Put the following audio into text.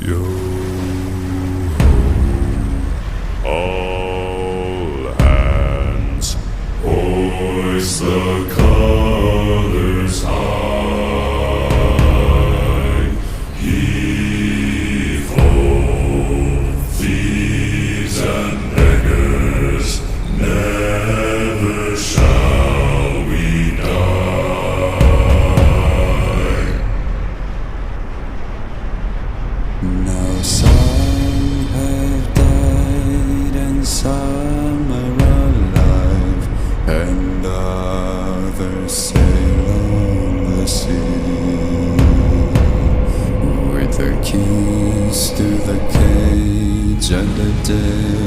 Yo, all hands, hoist the colors high. Heave ho, thieves and beggars, never shall we die. Now some have died and some are alive, and others sail on the sea with the keys to the cage and the day